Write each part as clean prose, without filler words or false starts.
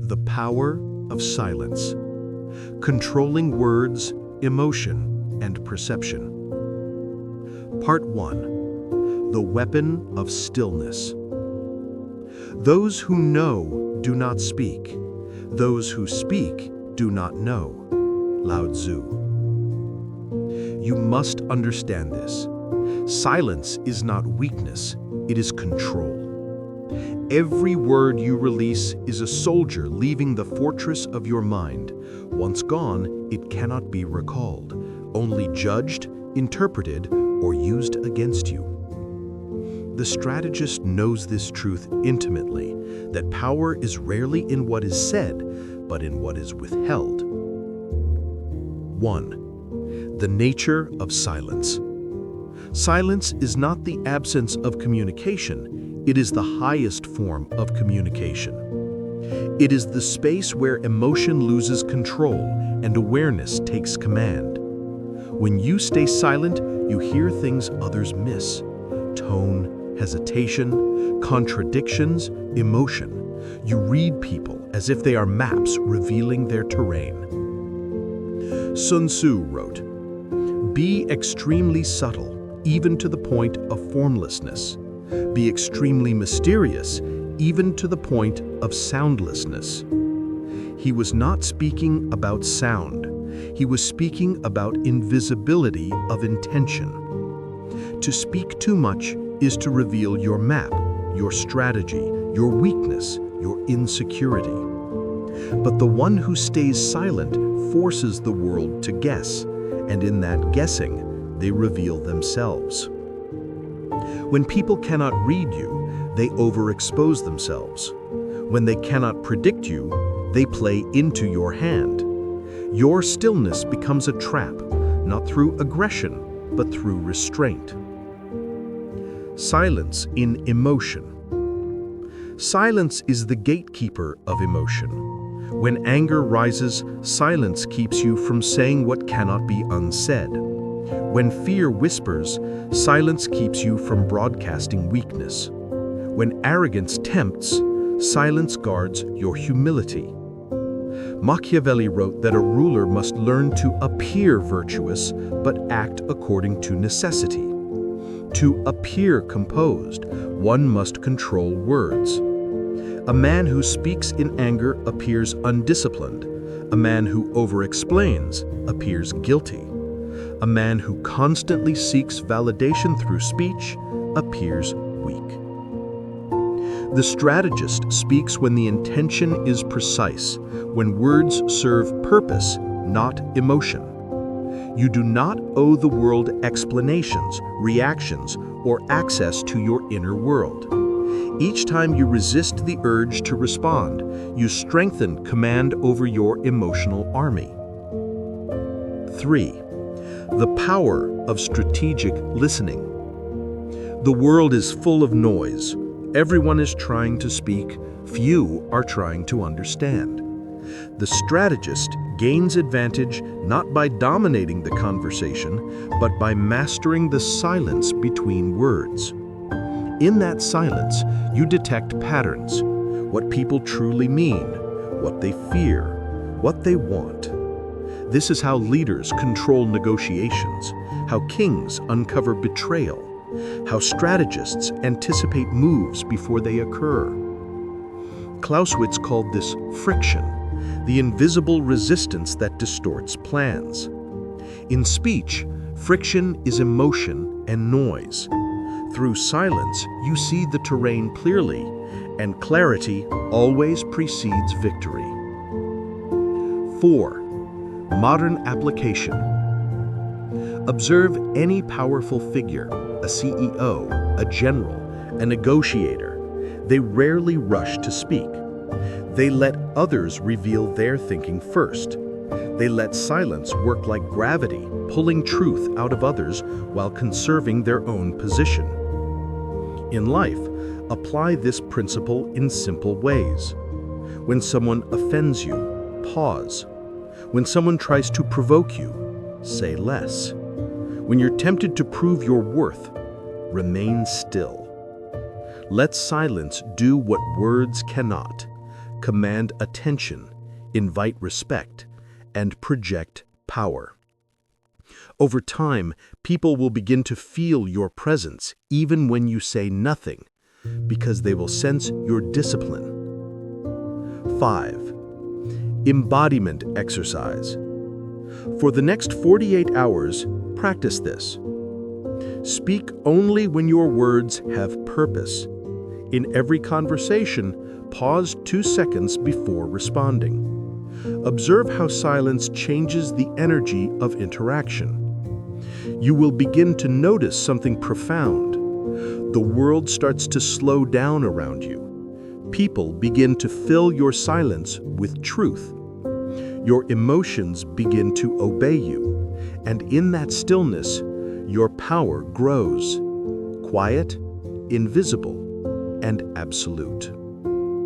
The power of silence. Controlling words, emotion, and perception. Part 1. The weapon of stillness. Those who know do not speak. Those who speak do not know. Lao Tzu. You must understand this. Silence is not weakness, it is control. Every word you release is a soldier leaving the fortress of your mind. Once gone, it cannot be recalled, only judged, interpreted, or used against you. The strategist knows this truth intimately, that power is rarely in what is said, but in what is withheld. 1. The nature of silence. Silence is not the absence of communication, it is the highest form of communication. It is the space where emotion loses control and awareness takes command. When you stay silent, you hear things others miss. Tone, hesitation, contradictions, emotion. You read people as if they are maps revealing their terrain. Sun Tzu wrote, "Be extremely subtle, even to the point of formlessness. Be extremely mysterious, even to the point of soundlessness." He was not speaking about sound. He was speaking about invisibility of intention. To speak too much is to reveal your map, your strategy, your weakness, your insecurity. But the one who stays silent forces the world to guess, and in that guessing, they reveal themselves. When people cannot read you, they overexpose themselves. When they cannot predict you, they play into your hand. Your stillness becomes a trap, not through aggression, but through restraint. Silence in emotion. Silence is the gatekeeper of emotion. When anger rises, silence keeps you from saying what cannot be unsaid. When fear whispers, silence keeps you from broadcasting weakness. When arrogance tempts, silence guards your humility. Machiavelli wrote that a ruler must learn to appear virtuous, but act according to necessity. To appear composed, one must control words. A man who speaks in anger appears undisciplined. A man who over-explains appears guilty. A man who constantly seeks validation through speech appears weak. The strategist speaks when the intention is precise, when words serve purpose, not emotion. You do not owe the world explanations, reactions, or access to your inner world. Each time you resist the urge to respond, you strengthen command over your emotional army. 3. The power of strategic listening. The world is full of noise. Everyone is trying to speak. Few are trying to understand. The strategist gains advantage not by dominating the conversation, but by mastering the silence between words. In that silence, you detect patterns, what people truly mean, what they fear, what they want. This is how leaders control negotiations, how kings uncover betrayal, how strategists anticipate moves before they occur. Clausewitz called this friction, the invisible resistance that distorts plans. In speech, friction is emotion and noise. Through silence, you see the terrain clearly, and clarity always precedes victory. 4. Modern application. Observe any powerful figure, a CEO, a general, a negotiator. They rarely rush to speak. They let others reveal their thinking first. They let silence work like gravity, pulling truth out of others while conserving their own position. In life, apply this principle in simple ways. When someone offends you, pause. When someone tries to provoke you, say less. When you're tempted to prove your worth, remain still. Let silence do what words cannot. command attention, invite respect, and project power. Over time, people will begin to feel your presence even when you say nothing, because they will sense your discipline. 5. Embodiment exercise. For the next 48 hours, practice this. Speak only when your words have purpose. In every conversation, pause 2 seconds before responding. Observe how silence changes the energy of interaction. You will begin to notice something profound. The world starts to slow down around you. People begin to fill your silence with truth. Your emotions begin to obey you, and in that stillness, your power grows, quiet, invisible, and absolute.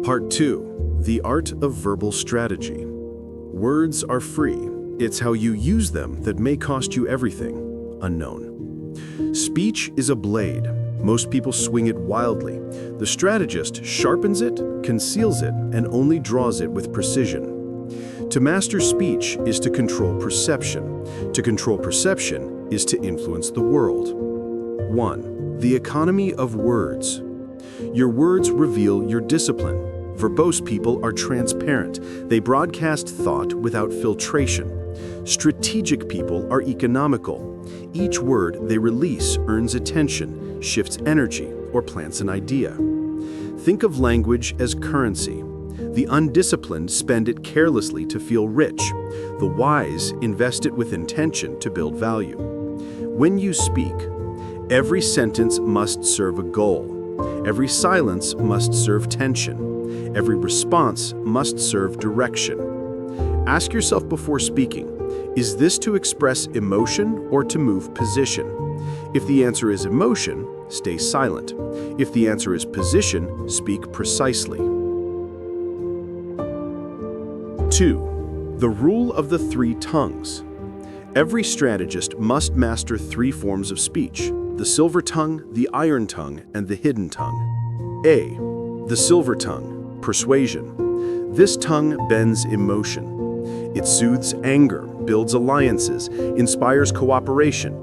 Part 2. The Art of Verbal Strategy. Words are free. It's how you use them that may cost you everything. Unknown. Speech is a blade. Most people swing it wildly. The strategist sharpens it, conceals it, and only draws it with precision. To master speech is to control perception. To control perception is to influence the world. 1. The economy of words. Your words reveal your discipline. Verbose people are transparent. They broadcast thought without filtration. Strategic people are economical. Each word they release earns attention, shifts energy, or plants an idea. Think of language as currency. The undisciplined spend it carelessly to feel rich. The wise invest it with intention to build value. When you speak, every sentence must serve a goal. Every silence must serve tension. Every response must serve direction. Ask yourself before speaking, is this to express emotion or to move position? If the answer is emotion, stay silent. If the answer is position, speak precisely. 2. The rule of the 3 tongues. Every strategist must master 3 forms of speech: the silver tongue, the iron tongue, and the hidden tongue. A. The silver tongue, persuasion. This tongue bends emotion. It soothes anger, builds alliances, inspires cooperation.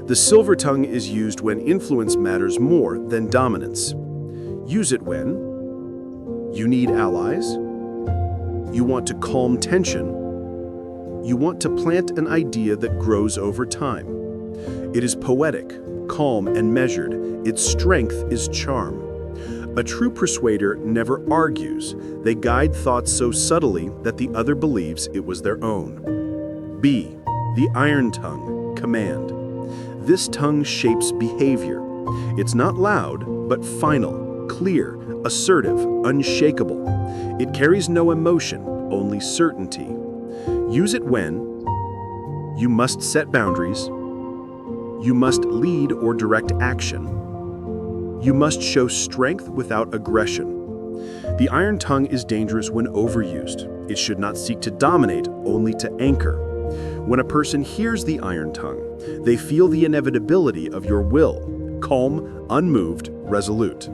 The silver tongue is used when influence matters more than dominance. Use it when you need allies, you want to calm tension, you want to plant an idea that grows over time. It is poetic, calm, and measured. Its strength is charm. A true persuader never argues. They guide thoughts so subtly that the other believes it was their own. B. The iron tongue, command. This tongue shapes behavior. It's not loud, but final, clear, assertive, unshakable. It carries no emotion, only certainty. Use it when you must set boundaries, you must lead or direct action, you must show strength without aggression. The iron tongue is dangerous when overused. It should not seek to dominate, only to anchor. When a person hears the iron tongue, they feel the inevitability of your will, calm, unmoved, resolute.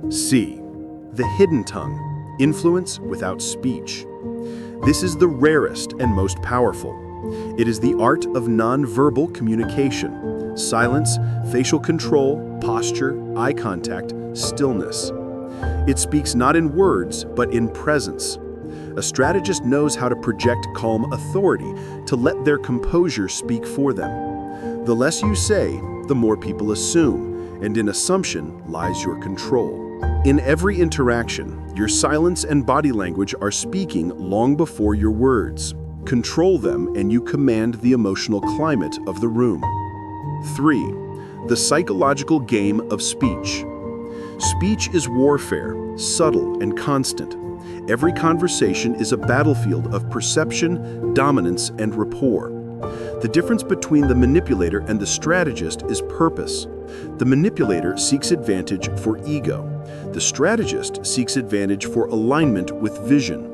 C. The hidden tongue, influence without speech. This is the rarest and most powerful. It is the art of nonverbal communication. Silence, facial control, posture, eye contact, stillness. It speaks not in words, but in presence. A strategist knows how to project calm authority, to let their composure speak for them. The less you say, the more people assume, and in assumption lies your control. In every interaction, your silence and body language are speaking long before your words. Control them and you command the emotional climate of the room. 3. The psychological game of speech. Speech is warfare, subtle and constant. Every conversation is a battlefield of perception, dominance, and rapport. The difference between the manipulator and the strategist is purpose. The manipulator seeks advantage for ego. The strategist seeks advantage for alignment with vision.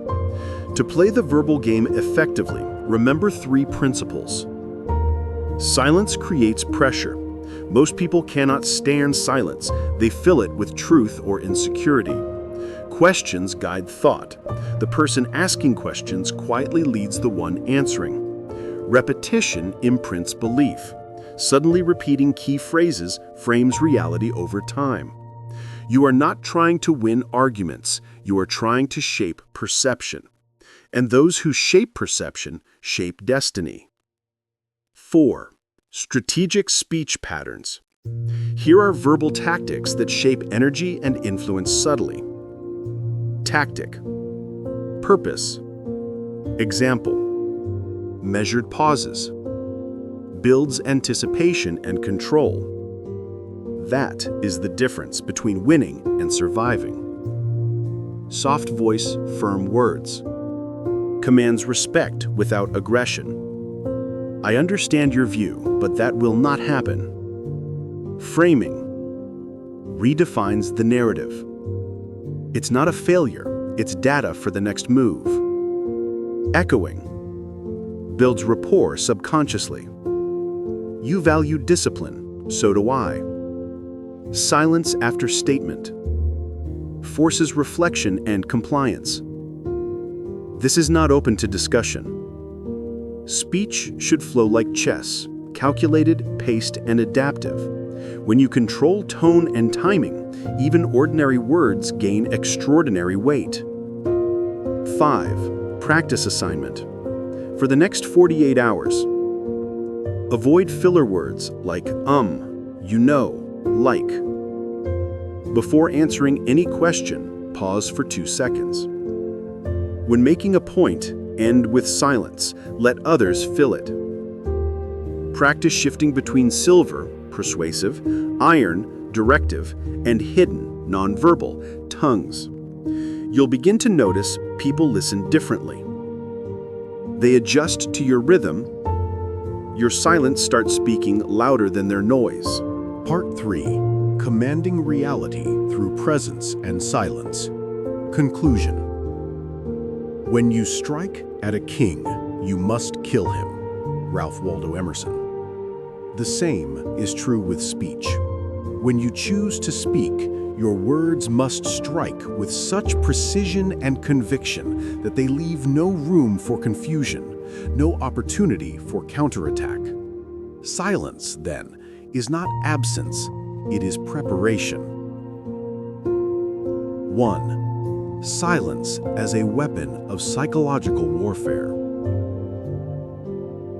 To play the verbal game effectively, remember 3 principles. Silence creates pressure. Most people cannot stand silence. They fill it with truth or insecurity. Questions guide thought. The person asking questions quietly leads the one answering. Repetition imprints belief. Suddenly repeating key phrases frames reality over time. You are not trying to win arguments, you are trying to shape perception. And those who shape perception shape destiny. 4. Strategic speech patterns. Here are verbal tactics that shape energy and influence subtly. Tactic. Purpose. Example. Measured pauses. Builds anticipation and control. That is the difference between winning and surviving. Soft voice, firm words. Commands respect without aggression. I understand your view, but that will not happen. Framing. Redefines the narrative. It's not a failure, it's data for the next move. Echoing. Builds rapport subconsciously. You value discipline, so do I. Silence after statement. Forces reflection and compliance. This is not open to discussion. Speech should flow like chess, calculated, paced, and adaptive. When you control tone and timing, even ordinary words gain extraordinary weight. 5. Practice assignment. For the next 48 hours, avoid filler words like you know, like. Before answering any question, pause for 2 seconds. When making a point, end with silence. Let others fill it. Practice shifting between silver, persuasive, iron, directive, and hidden, nonverbal, tongues. You'll begin to notice people listen differently. They adjust to your rhythm. Your silence starts speaking louder than their noise. Part 3. Commanding reality through presence and silence. Conclusion. When you strike at a king, you must kill him. Ralph Waldo Emerson. The same is true with speech. When you choose to speak, your words must strike with such precision and conviction that they leave no room for confusion, no opportunity for counterattack. Silence, then, is not absence, it is preparation. 1. Silence as a weapon of psychological warfare.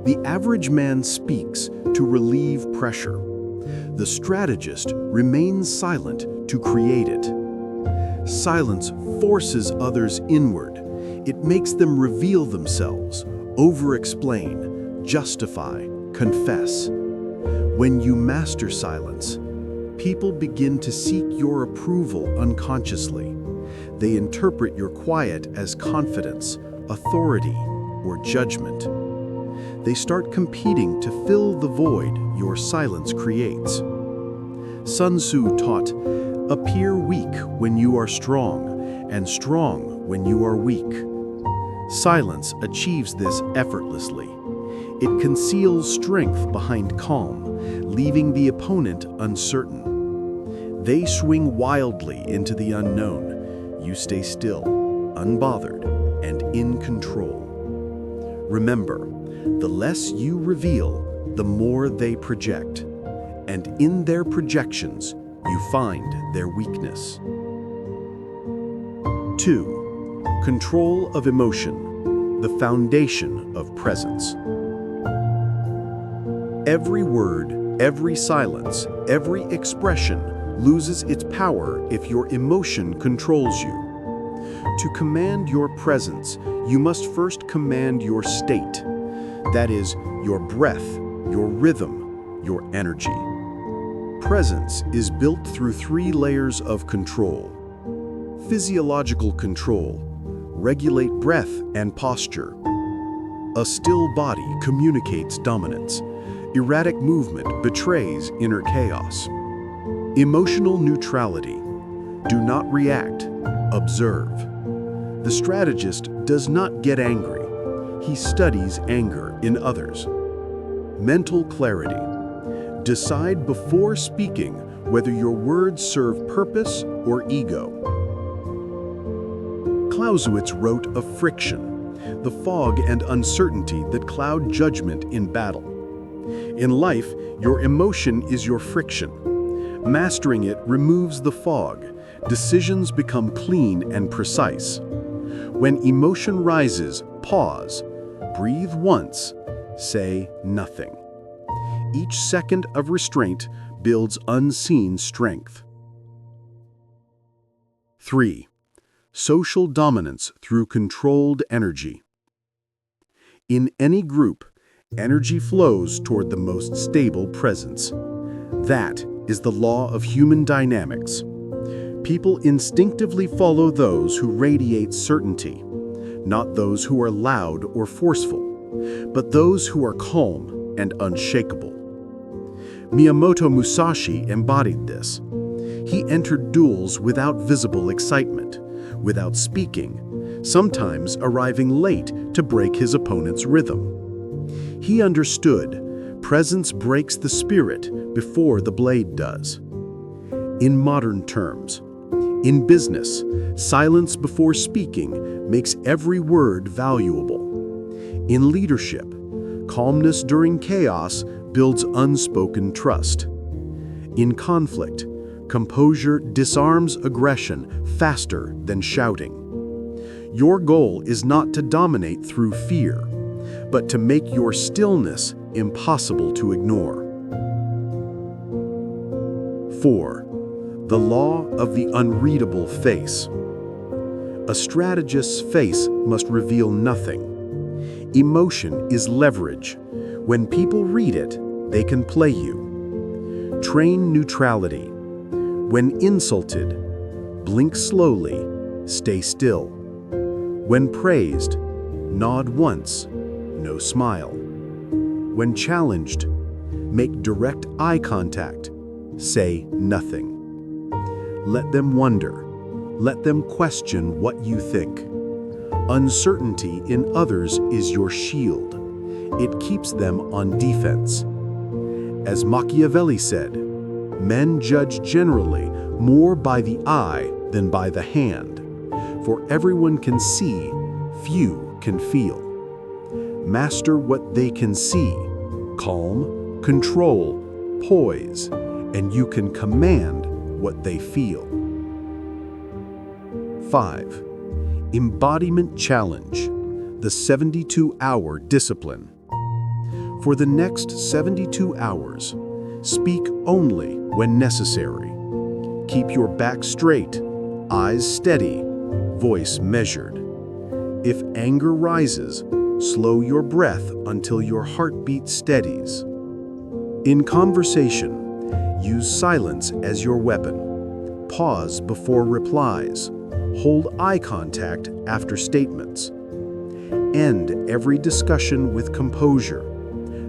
The average man speaks to relieve pressure. The strategist remains silent to create it. Silence forces others inward. It makes them reveal themselves, over-explain, justify, confess. When you master silence, people begin to seek your approval unconsciously. They interpret your quiet as confidence, authority, or judgment. They start competing to fill the void your silence creates. Sun Tzu taught, "Appear weak when you are strong, and strong when you are weak." Silence achieves this effortlessly. It conceals strength behind calm, leaving the opponent uncertain. They swing wildly into the unknown. You stay still, unbothered, and in control. Remember, the less you reveal, the more they project. And in their projections, you find their weakness. 2. Control of emotion, the foundation of presence. Every word, every silence, every expression loses its power if your emotion controls you. To command your presence, you must first command your state. That is, your breath, your rhythm, your energy. Presence is built through 3 layers of control. Physiological control. Regulate breath and posture. A still body communicates dominance. Erratic movement betrays inner chaos. Emotional neutrality. Do not react, observe. The strategist does not get angry. He studies anger in others. Mental clarity. Decide before speaking whether your words serve purpose or ego. Clausewitz wrote of friction, the fog and uncertainty that cloud judgment in battle. In life, your emotion is your friction. Mastering it removes the fog. Decisions become clean and precise. When emotion rises, pause, breathe once, say nothing. Each second of restraint builds unseen strength. 3. Social dominance through controlled energy. In any group, energy flows toward the most stable presence. That is the law of human dynamics. People instinctively follow those who radiate certainty, not those who are loud or forceful, but those who are calm and unshakable. Miyamoto Musashi embodied this. He entered duels without visible excitement, without speaking, sometimes arriving late to break his opponent's rhythm. He understood presence breaks the spirit before the blade does. In modern terms, in business, silence before speaking makes every word valuable. In leadership, calmness during chaos builds unspoken trust. In conflict, composure disarms aggression faster than shouting. Your goal is not to dominate through fear, but to make your stillness impossible to ignore. 4. The law of the unreadable face. A strategist's face must reveal nothing. Emotion is leverage. When people read it, they can play you. Train neutrality. When insulted, blink slowly, stay still. When praised, nod once, no smile. When challenged, make direct eye contact, say nothing. Let them wonder. Let them question what you think. Uncertainty in others is your shield. It keeps them on defense. As Machiavelli said, men judge generally more by the eye than by the hand. For everyone can see, few can feel. Master what they can see. Calm, control, poise, and you can command what they feel. 5. Embodiment challenge, the 72-hour discipline. For the next 72 hours, speak only when necessary. Keep your back straight, eyes steady, voice measured. If anger rises, slow your breath until your heartbeat steadies. In conversation, use silence as your weapon. Pause before replies. Hold eye contact after statements. End every discussion with composure.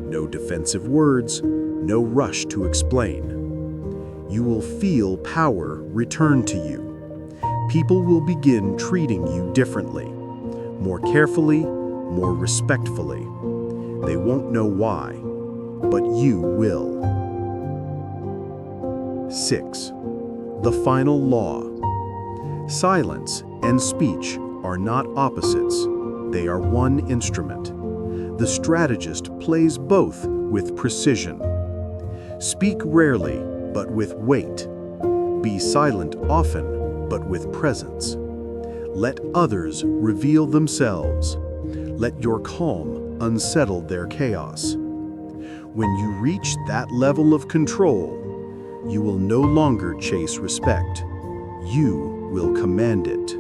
No defensive words, no rush to explain. You will feel power return to you. People will begin treating you differently, more carefully, more respectfully. They won't know why, but you will. 6. The final law. Silence and speech are not opposites. They are one instrument. The strategist plays both with precision. Speak rarely, but with weight. Be silent often, but with presence. Let others reveal themselves. Let your calm unsettle their chaos. When you reach that level of control, you will no longer chase respect. You will command it.